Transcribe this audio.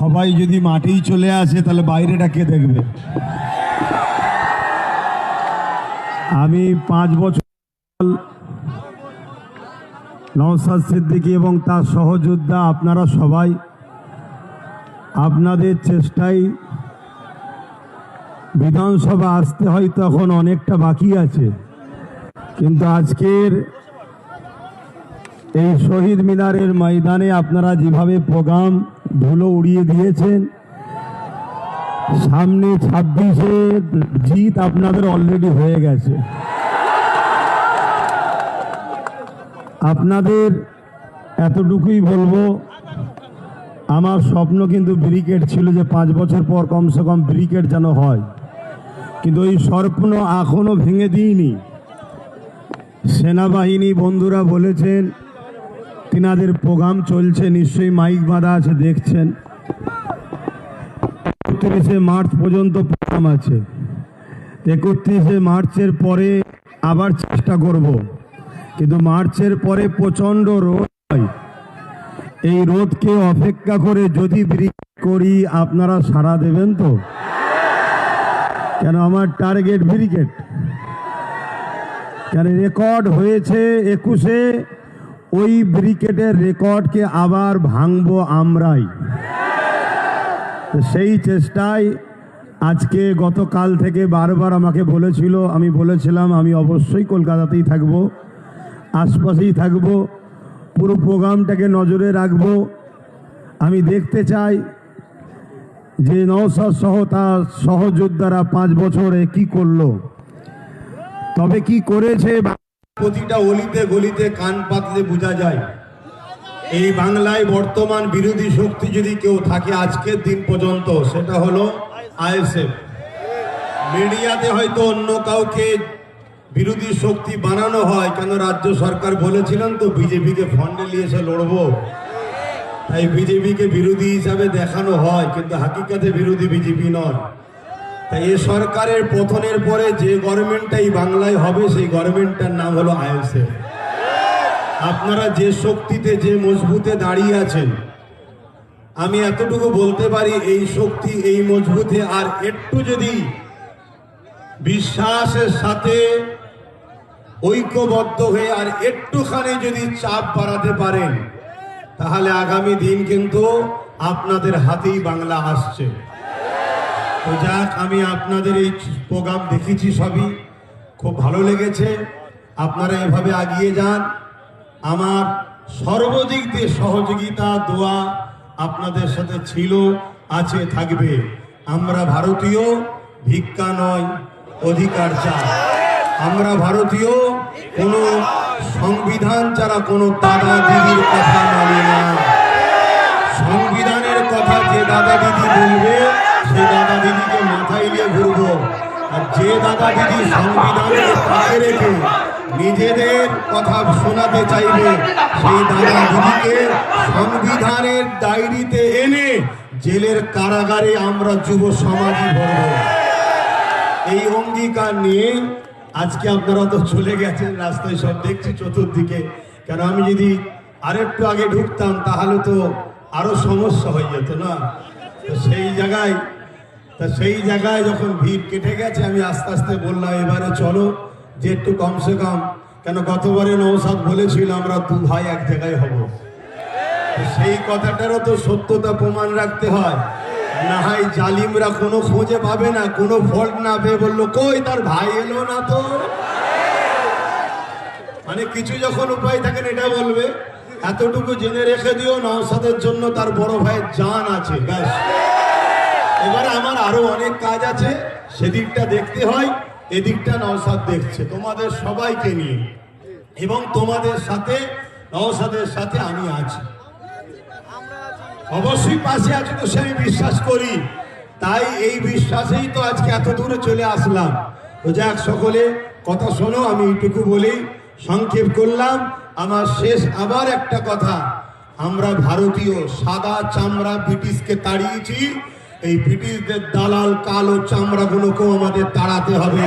সবাই যদি মাঠেই চলে আসে তাহলে বাইরেটা কে দেখবে? আমি 5 বছর নওশাদ সিদ্দিকী এবং তার সহযোদ্ধা আপনারা সবাই আপনাদের চেষ্টায় বিধানসভা আসতে হয়তো এখন অনেকটা বাকি আছে, কিন্তু আজকের এই শহীদ মিনারের ময়দানে আপনারা যেভাবে প্রোগ্রাম ধুলো উড়িয়ে দিয়েছেন, সামনে 26-এ জিত আপনাদের অলরেডি হয়ে গেছে। আপনাদের এতটুকুই বলবো, আমার স্বপ্ন কিন্তু ব্রিগেড ছিল যে 5 বছর পর কমসে কম ব্রিগেড যেন হয়, কিন্তু ওই স্বপ্ন এখনো ভেঙে দিইনি। সেনাবাহিনী বন্ধুরা বলেছেন তিনাদের প্রোগ্রাম চলছে, নিশ্চয়ই মাইক বাঁধা আছে, দেখছেন 31শে মার্চ পর্যন্ত প্রোগ্রাম আছে। 31শে মার্চের পরে আবার চেষ্টা করব, কিন্তু মার্চের পরে প্রচণ্ড রোদ হয়। এই রোদকে অপেক্ষা করে যদি ব্রিগেড করি আপনারা সাড়া দেবেন তো? কেন আমার টার্গেট ব্রিগেড, কেন রেকর্ড হয়েছে 21-এ, ওই ব্রিগেডের রেকর্ডকে আবার ভাঙবো আমরাই। সেই চেষ্টায় আজকে গতকাল থেকে বারবার আমাকে বলেছিল, আমি বলেছিলাম আমি অবশ্যই কলকাতাতেই থাকবো, আশপাশেই থাকবো, পুরো প্রোগ্রামটাকে নজরে রাখবো। আমি দেখতে চাই যে নওশাদ সহ তার সহযোদ্ধারা 5 বছরে কি করলো, তবে কি করেছে প্রতিটা অলিতে গলিতে কান পাতলে বোঝা যায়। এই বাংলায় বর্তমান বিরোধী শক্তি যদি কেউ থাকে আজকের দিন পর্যন্ত, সেটা হলো আইএসএফ। মিডিয়াতে হয়তো অন্য কাউকে বিরোধী শক্তি বানানো হয়, কেন রাজ্য সরকার বলেছিলেন তো বিজেপিকে ফন্ডে নিয়ে এসে লড়বো, তাই বিজেপিকে বিরোধী হিসাবে দেখানো হয়, কিন্তু হাকিকাতে বিরোধী বিজেপি নয়। তাই এই সরকারের পতনের পরে যে গভর্নমেন্টটাই বাংলায় হবে সেই গভর্নমেন্টটার নাম হলো আইএসএফ। আপনারা যে শক্তিতে যে মজবুতে দাঁড়িয়ে আছেন, আমি এতটুকু বলতে পারি এই শক্তি এই মজবুতে আর একটু যদি বিশ্বাসের সাথে ঐক্যবদ্ধ হয়ে আর একটুখানি যদি চাপ বাড়াতে পারেন, তাহলে আগামী দিন কিন্তু আপনাদের হাতেই বাংলা আসছে। তো যাক, আমি আপনাদের এই প্রোগ্রাম দেখেছি, সবই খুব ভালো লেগেছে। আপনারা এভাবে এগিয়ে যান, আমার সর্বদিক দিয়ে সহযোগিতা দোয়া আপনাদের সাথে ছিল, আছে, থাকবে। আমরা ভারতীয়, ভিক্ষা নয়, অধিকার চাই। আমরা ভারতীয়, কোনো সংবিধান ছাড়া কোনো দাদা দিদির কথা মানি না। সংবিধানের কথা যে দাদা দিদি বলবে সেই দাদা দিদিকে মাথায় নিয়ে ঘুরবো, আর যে দাদা দিদি সংবিধানকে পাশে রেখে নিজেদের কথা শোনাতে চাইবে সেই দাদা দিদিকে সংবিধানের ডায়েরিতে এনে জেলের কারাগারে আমরা যুব সমাজই ভরব। এই অঙ্গীকার নিয়ে আজকে আপনারা তো চলে গেছেন, রাস্তায় সব দেখছি চতুর্দিকে। কেন আমি যদি আরেকটু আগে ঢুকতাম তাহলে তো আরো সমস্যা হয়ে যেত না। সেই জায়গায় যখন ভিড় কেটে গেছে, আমি আস্তে আস্তে বললাম এবারে চলো যে একটু কমসে কম, কেন গতবারে নওশাদ বলেছিল আমরা 2 ভাই এক জায়গায় হব, সেই কথাটারও তো সত্যতা প্রমাণ রাখতে হয়। না হয় জালিমরা কোনো খোঁজে পাবে না, কোনো ফল্ট না পেয়ে বললো কই তার ভাই এলো না, তো মানে কিছু যখন উপায় থাকেন এটা বলবে। এতটুকু জেনে রেখে দিও নওশাদের জন্য তার বড় ভাইয়ের জান আছে, ব্যাস। এবারে আমার আরো অনেক কাজ আছে, সেদিকটা দেখতে হয়, এদিকটা নওশাদ দেখছে তোমাদের সবাইকে নিয়ে, এবং তোমাদের সাথে নওশাদের সাথে আমি আছি, অবশ্যই পাশে আছি, তো সে আমি বিশ্বাস করি। তাই এই বিশ্বাসেই তো আজকে এত দূরে চলে আসলাম। তো যাক, সকলে কথা শোনো, আমি এইটুকু বলি, সংক্ষেপ করলাম। আমার শেষ আবার একটা কথা, আমরা ভারতীয়, সাদা চামড়া ব্রিটিশকে তাড়িয়েছি, এই ব্রিটিশদের দালাল কালো চামড়াগুলোকেও আমাদের তাড়াতে হবে।